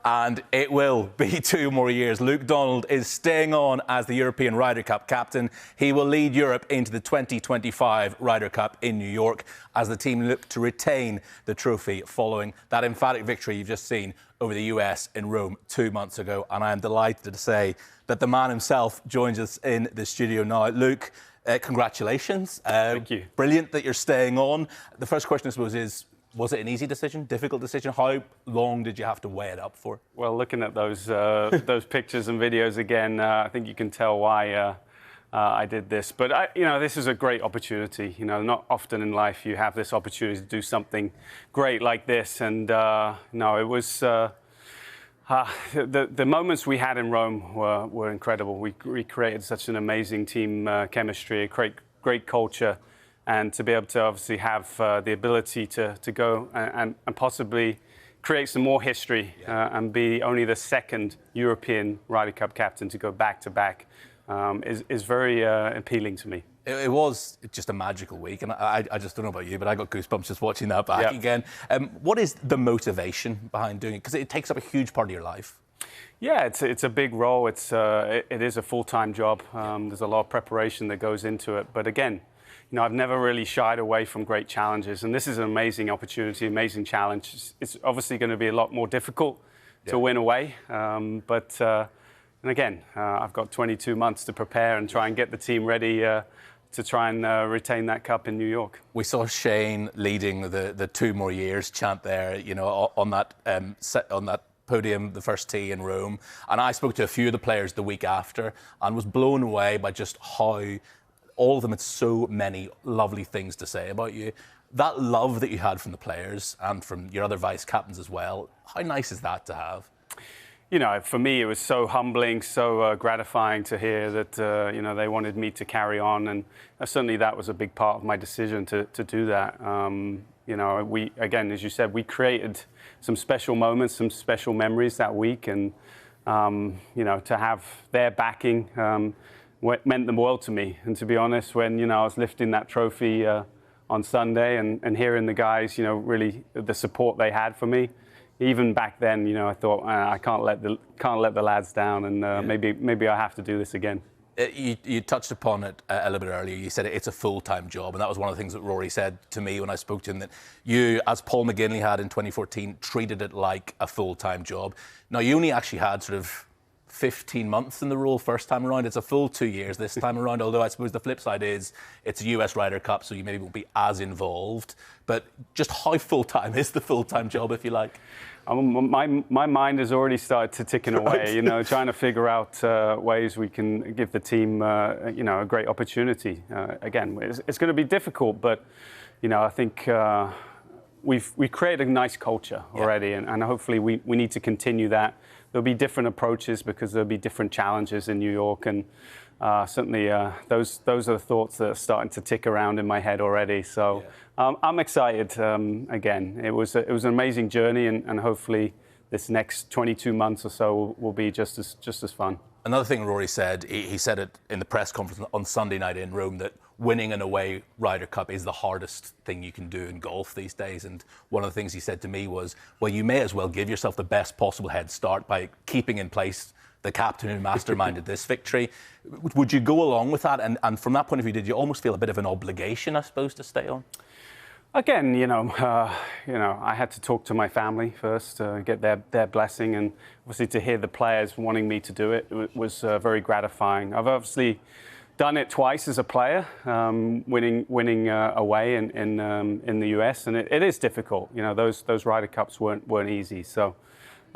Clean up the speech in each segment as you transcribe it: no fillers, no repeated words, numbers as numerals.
And it will be 2 more years. Luke Donald is staying on as the European Ryder Cup captain. He will lead Europe into the 2025 Ryder Cup in New York as the team look to retain the trophy following that emphatic victory you've just seen over the US in Rome 2 months ago. And I am delighted to say that the man himself joins us in the studio now. Luke, congratulations. Thank you. Brilliant that you're staying on. The first question, I suppose, is, was it an easy decision, difficult decision? How long did you have to weigh it up for? Well, looking at those pictures and videos again, I think you can tell why I did this. But this is a great opportunity. Not often in life you have this opportunity to do something great like this. And it was the moments we had in Rome were incredible. We created such an amazing team chemistry, a great culture. And to be able to obviously have the ability to go and possibly create some more history and be only the second European Ryder Cup captain to go back-to-back is very appealing to me. It was just a magical week, and I just don't know about you, but I got goosebumps just watching that back again. What is the motivation behind doing it? Because it takes up a huge part of your life. Yeah, it's a big role. It is a full-time job. There's a lot of preparation that goes into it. But again, I've never really shied away from great challenges, and this is an amazing opportunity, amazing challenge. It's obviously going to be a lot more difficult to win away, and again, I've got 22 months to prepare and try and get the team ready to try and retain that cup in New York. We saw Shane leading the 2 more years chant there, on that podium, the first tee in Rome, and I spoke to a few of the players the week after and was blown away by just how all of them had so many lovely things to say about you. That love that you had from the players and from your other vice captains as well, how nice is that to have? For me, it was so humbling, so gratifying to hear that, they wanted me to carry on. And certainly that was a big part of my decision to do that. Again, as you said, we created some special moments, some special memories that week. And, to have their backing, meant the world to me. And to be honest, when I was lifting that trophy on Sunday and hearing the guys, really the support they had for me, even back then, I thought I can't let the lads down, and maybe I have to do this again. You touched upon it a little bit earlier. You said it's a full-time job, and that was one of the things that Rory said to me when I spoke to him, that you, as Paul McGinley had in 2014, treated it like a full-time job. Now, you only actually had sort of 15 months in the role first time around. It's a full 2 years this time around, although I suppose the flip side is it's a US Ryder Cup, so you maybe won't be as involved. But just how full-time is the full-time job, if you like? My mind has already started ticking away, trying to figure out ways we can give the team, a great opportunity. Again, it's going to be difficult, but, I think we've created a nice culture already, and hopefully we need to continue that. There'll be different approaches because there'll be different challenges in New York, and certainly those are the thoughts that are starting to tick around in my head already. So I'm excited. Again, it was an amazing journey, and hopefully this next 22 months or so will be just as fun. Another thing Rory said, he said it in the press conference on Sunday night in Rome, that winning an away Ryder Cup is the hardest thing you can do in golf these days. And one of the things he said to me was, well, you may as well give yourself the best possible head start by keeping in place the captain who masterminded this victory. Would you go along with that? And from that point of view, did you almost feel a bit of an obligation, I suppose, to stay on? Again, I had to talk to my family first, get their blessing, and obviously to hear the players wanting me to do it was very gratifying. I've obviously done it twice as a player, winning away in the US, and it is difficult. Those Ryder Cups weren't easy. So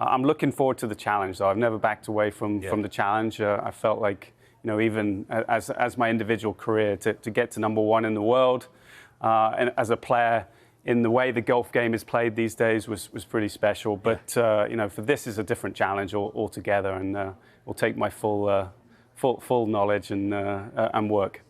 I'm looking forward to the challenge. Though I've never backed away from the challenge. I felt like even as my individual career to get to #1 in the world. And as a player, in the way the golf game is played these days, was pretty special. But for this is a different challenge altogether, and will take my full knowledge and work.